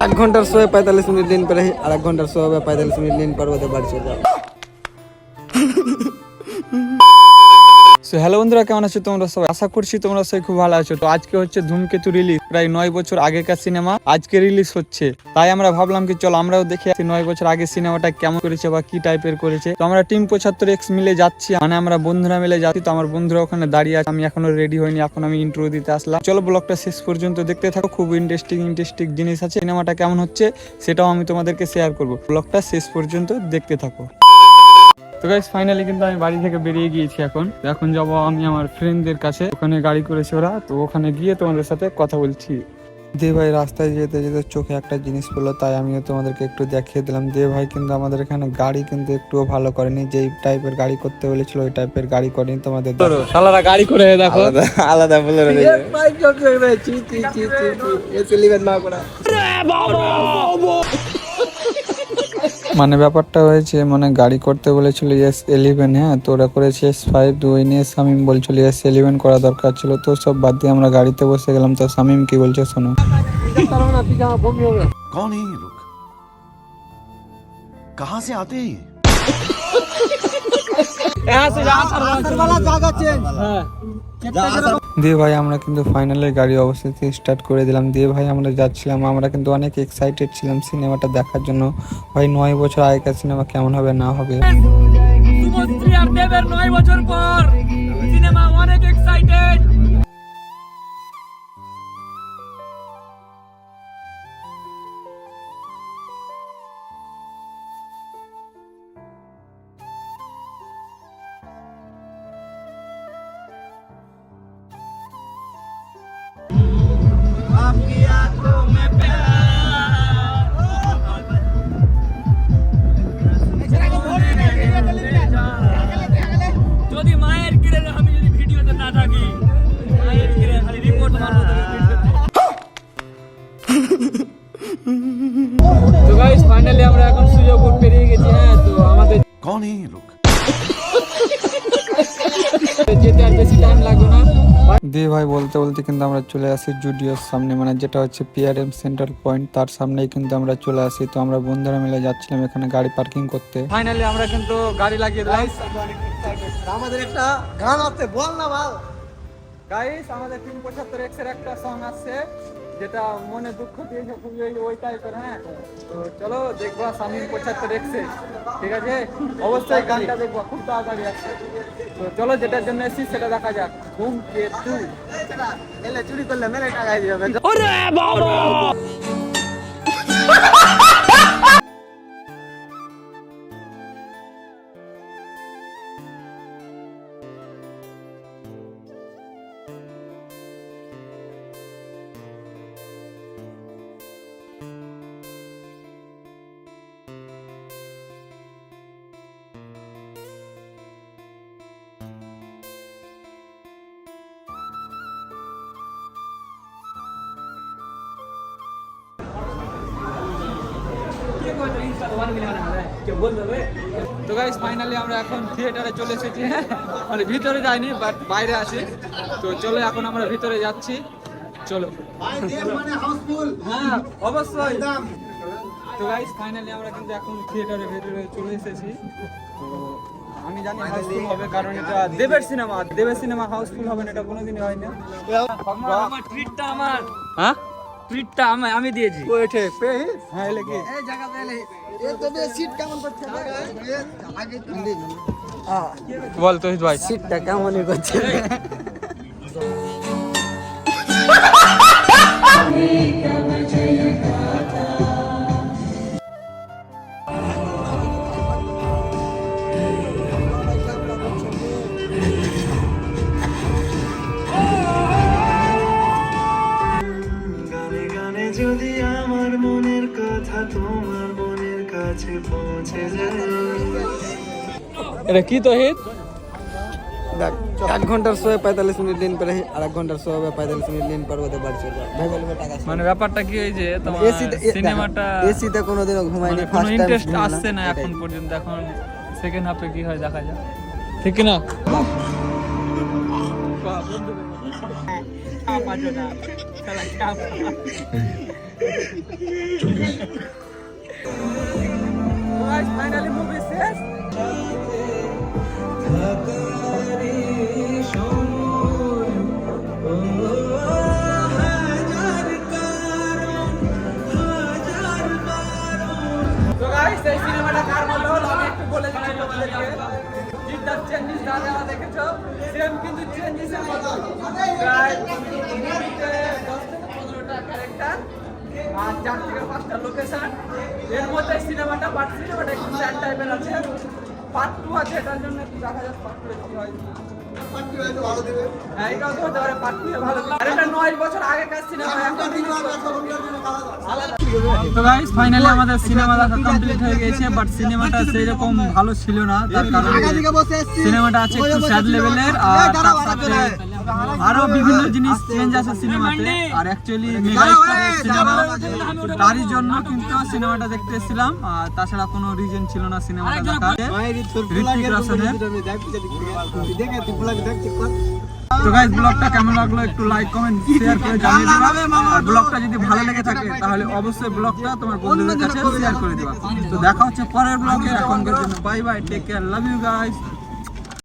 एक घंटार शो है 45 मिनट लेन पर और 1 घंटार शो है 45 मिनट लेन पर ওদের বাড়ি চলে যাও। সো হ্যালো বন্ধুরা, কেমন আছো তোমরা সবাই? আশা করছি তোমরা সবাই খুব ভালো আছো। তো আজকে হচ্ছে ধূমকেতু রিলিজ, প্রায় 9 বছর আগেকার সিনেমা আজকে রিলিজ হচ্ছে। তাই আমরা ভাবলাম কি চলো আমরাও দেখে আসি 9 বছর আগে সিনেমাটা কেমন করেছে বা কি টাইপের করেছে। তো আমরা টিম 75X মিলে যাচ্ছি, মানে আমরা বন্ধুরা মিলে যাচ্ছি। তো আমার বন্ধুরা ওখানে দাঁড়িয়ে আছে, আমি এখনো রেডি হইনি, এখন আমি ইন্ট্রো দিতে আসলাম। চলো ব্লগটা শেষ পর্যন্ত দেখতে থাকো, খুব ইন্টারেস্টিং জিনিস আছে। সিনেমাটা কেমন হচ্ছে সেটাও আমি তোমাদেরকে শেয়ার করবো, ব্লগটা শেষ পর্যন্ত দেখতে থাকো। তো গাইস ফাইনালি কিন্তু আমি বাড়ি থেকে বেরিয়ে গিয়েছি। এখন যাবো আমি আমার ফ্রেন্ডদের কাছে, ওখানে গাড়ি করেছে ওরা। তো ওখানে গিয়ে তোমাদের সাথে কথা বলছি। দে ভাই রাস্তায় যেতে যেতে চোখে একটা জিনিস পড়লো, তাই আমিও তোমাদেরকে একটু দেখিয়ে দিলাম। দে ভাই কিন্তু আমাদের এখানে গাড়ি কিন্তু একটুও ভালো করেনি, যেই টাইপের গাড়ি করতে বলেছিল ওই টাইপের গাড়ি করেনি। তোমাদের শালারা গাড়ি করে দেখো, আলাদা বলে মানে ব্যাপারটা হয়েছে, মানে গাড়ি করতে বলেছিল S11, হ্যাঁ তো ওরা করেছে S5। ওই নিয়ে শামিম বলছিল S11 করা দরকার ছিল। তো সব বাদ দিয়ে আমরা গাড়িতে বসে গেলাম। তো শামিম কি বলছে শোনো। कौन है ये लोग? कहां से आते हैं? দিয়ে ভাই আমরা কিন্তু ফাইনালি গাড়ি অবশ্যই স্টার্ট করে দিলাম। দিয়ে ভাই আমরা যাচ্ছিলাম, আমরা কিন্তু অনেক এক্সাইটেড ছিলাম সিনেমাটা দেখার জন্য। ভাই 9 বছর আগেকার সিনেমা কেমন হবে না হবে। শুভশ্রী আর দেবের 9 বছর পর সিনেমা, অনেক এক্সাইটেড। যদি মায়ের কিরে আমি যদি ভিডিওতে না থাকি, মায়ের কিরে খালি রিপোর্ট মারবো। তো গাইস ফাইনালি আমরা এখন সুযোগপুর পেরিয়ে গেছি। হ্যাঁ তো আমাদের कौन है ये लोग? যেতে আর বেশি টাইম লাগবে না। দিয়ে ভাই বলতে বলতে কিন্তু আমরা চলে আসি জুডিওর সামনে, মানে যেটা হচ্ছে PRM সেন্ট্রাল পয়েন্ট, তার সামনেই কিন্তু আমরা চলে আসি। তো আমরা বন্ধুরা মিলে যাচ্ছিলাম এখানে গাড়ি পার্কিং করতে। ফাইনালি আমরা কিন্তু গাড়ি লাগিয়ে দিলাম। আমাদের একটা গান আছে, বল না ভাই। গাইস আমাদের টিম 75X এর একটা সং আছে, যেটা মনে দুঃখ দিয়েছে খুবই, ওই টাইপের। হ্যাঁ তো চলো দেখবা শামিম 75X এ, ঠিক আছে? অবশ্যই গানটা দেখবা, খুব তাড়াতাড়ি আসছে। তো চলো যেটার জন্য এসেছি সেটা দেখা যাক। ধূমকেতু এলে চুরি করলে মেরে টাকাই দিবে। ওরে বাবা। তো গাইস ফাইনালি আমরা এখন থিয়েটারে চলে এসেছি। মানে ভিতরে যাইনি, বাট বাইরে আছি। তো চলো এখন আমরা ভিতরে যাচ্ছি, চলো। হ্যাঁ অবশ্যই। তো গাইস ফাইনালি আমরা কিন্তু এখন থিয়েটারের ভিতরে চলে এসেছি। তো আমি জানি হাউসফুল হবে, কারণ এটা দেবের সিনেমা হাউসফুল হবে না, এটা কোনোদিনই হয় না। আমার ট্রিটটা আমার, হ্যাঁ ট্রিটটা আমি দিয়েছি। ওইঠে পে হ্যাঁ এলে কি এই জায়গা পেলে এ তো সিট কেমন করছে আগে বল তোহিত ভাই, সিটটা কেমনই করছে। যদি আমার মনের কথা তোমার মনের কাছে পৌঁছে যায়। এটা কি তোহিত? 1 ঘন্টার শো 45 মিনিট লেন पर और 1 ঘন্টার শো হবে 45 মিনিট লেন पर ওদের বাড়ি চলে যাও। ভাই বলবে টাকা। মানে ব্যাপারটা কি এই যে তোমার সিনেমাটা এসিতে কোনোদিনও ঘুমাইনি, কোনো ফার্স্ট টাইম ইন্টারেস্ট আসছে না এখন পর্যন্ত। এখন সেকেন্ড হাফে কি হয় দেখা যাক, ঠিক না? ফাইনালি মুভি শেষ। তো গাইস এই সিনেমাটা কার বললো আমি একটু বলে দিচ্ছি তোমাদেরকে। জিদ্দার চেঞ্জিস যারা দেখেছো সেম কিন্তু চেঞ্জিসের মতো প্রায় 10 থেকে 15টা ক্যারেক্টার আর 4 থেকে 5টা লোকেশন এর মধ্যে সিনেমাটা সিনেমাটা একটু স্যাড টাইপের আছে। পার্ট 2 আছে, এটার জন্য একটু দেখা যাক পার্ট 2 কি হয়। হ্যাঁ এটাও তো হতে পারে পার্ট 2 ভালো। আর এটা 9 বছর আগেকার সিনেমা এখন তো গাইস ফাইনালি আমাদের সিনেমা দেখা কমপ্লিট হয়ে গেছে, বাট সিনেমাটা সেই রকম ভালো ছিল না। তার কারণ সিনেমাটা আছে একটু স্যাড লেভেলের আর তার সাথে আরো বিভিন্ন জিনিস চেঞ্জ আছে সিনেমাতে। আর অ্যাকচুয়ালি মেগা স্টার সিনেমা তারই জন্য কিন্তু সিনেমাটা দেখতে এসেছিলাম, আর তাছাড়া কোনো রিজন ছিল না সিনেমাটা দেখার। ঋত্বিক রোশনের। তো গাইস ব্লগটা কেমন লাগলো একটু লাইক কমেন্ট শেয়ার করে জানিয়ে দিবা। আর ব্লগটা যদি ভালো লেগে থাকে তাহলে অবশ্যই ব্লগটা তোমার বন্ধুদের কাছে শেয়ার করে দিবা। তো দেখা হচ্ছে পরের ব্লগে, এখনকার জন্য bye bye, take care, love you guys.